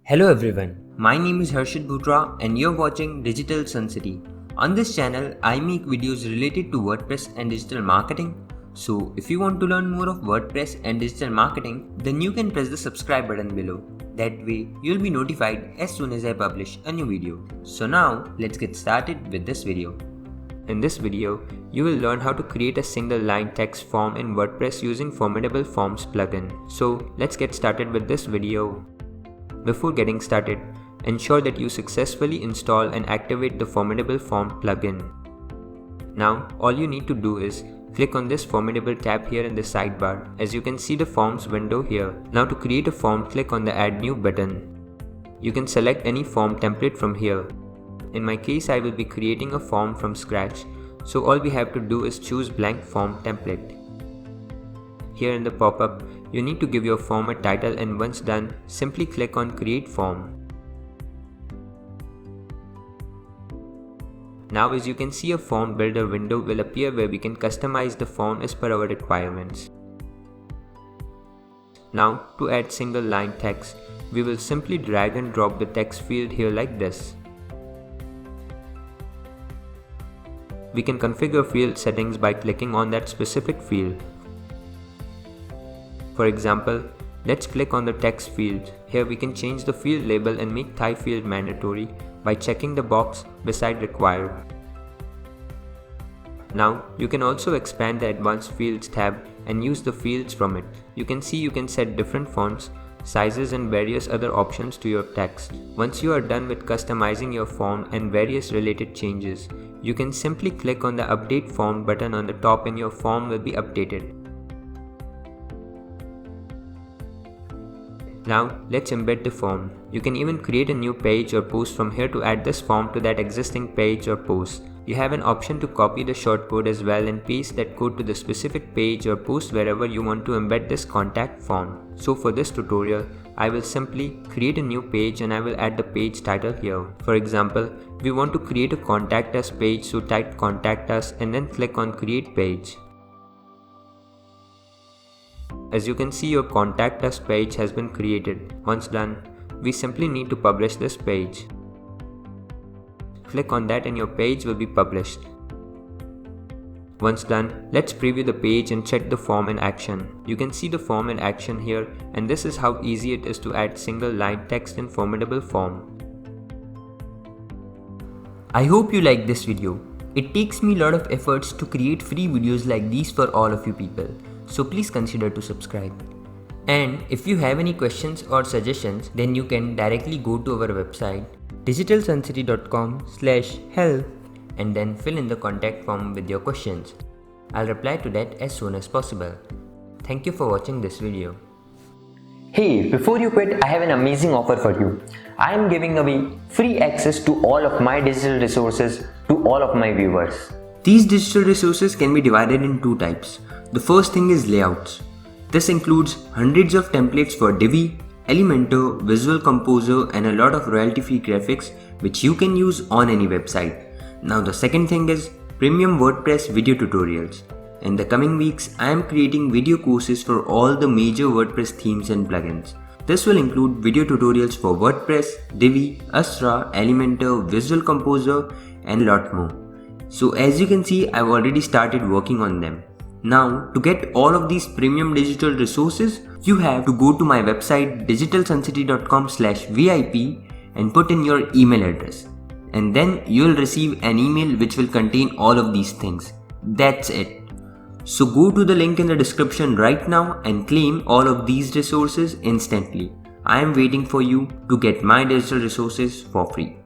Hello everyone, my name is Harshit Bhutra and you're watching Digital Sun City. On this channel, I make videos related to WordPress and digital marketing. So if you want to learn more of WordPress and digital marketing, then you can press the subscribe button below. That way, you'll be notified as soon as I publish a new video. So now, let's get started with this video. In this video, you will learn how to create a single line text form in WordPress using Formidable Forms plugin. So let's get started with this video. Before getting started, ensure that you successfully install and activate the Formidable Form plugin. Now, all you need to do is click on this Formidable tab here in the sidebar. As you can see the Forms window here. Now to create a form, click on the Add New button. You can select any form template from here. In my case, I will be creating a form from scratch, so all we have to do is choose Blank Form Template. Here in the pop-up, you need to give your form a title, and once done, simply click on Create Form. Now as you can see, a form builder window will appear where we can customize the form as per our requirements. Now to add single line text, we will simply drag and drop the text field here like this. We can configure field settings by clicking on that specific field. For example, let's click on the text field. Here we can change the field label and make Thai field mandatory by checking the box beside required. Now you can also expand the advanced fields tab and use the fields from it. You can see you can set different fonts, sizes and various other options to your text. Once you are done with customizing your form and various related changes, you can simply click on the Update Form button on the top and your form will be updated. Now let's embed the form. You can even create a new page or post from here to add this form to that existing page or post. You have an option to copy the shortcode as well and paste that code to the specific page or post wherever you want to embed this contact form. So for this tutorial, I will simply create a new page and I will add the page title here. For example, we want to create a contact us page, so type contact us and then click on create page. As you can see, your contact us page has been created. Once done, we simply need to publish this page. Click on that and your page will be published. Once done, let's preview the page and check the form in action. You can see the form in action here, and this is how easy it is to add single line text in Formidable Form. I hope you like this video. It takes me a lot of efforts to create free videos like these for all of you people. So please consider to subscribe. And if you have any questions or suggestions, then you can directly go to our website digitalsuncity.com/help and then fill in the contact form with your questions. I'll reply to that as soon as possible. Thank you for watching this video. Hey, before you quit, I have an amazing offer for you. I am giving away free access to all of my digital resources to all of my viewers. These digital resources can be divided in two types. The first thing is layouts. This includes hundreds of templates for Divi, Elementor, Visual Composer and a lot of royalty-free graphics which you can use on any website. Now the second thing is premium WordPress video tutorials. In the coming weeks, I am creating video courses for all the major WordPress themes and plugins. This will include video tutorials for WordPress, Divi, Astra, Elementor, Visual Composer and a lot more. So as you can see, I've already started working on them. Now, to get all of these premium digital resources, you have to go to my website digitalsuncity.com/VIP and put in your email address. And then you'll receive an email which will contain all of these things. That's it. So go to the link in the description right now and claim all of these resources instantly. I am waiting for you to get my digital resources for free.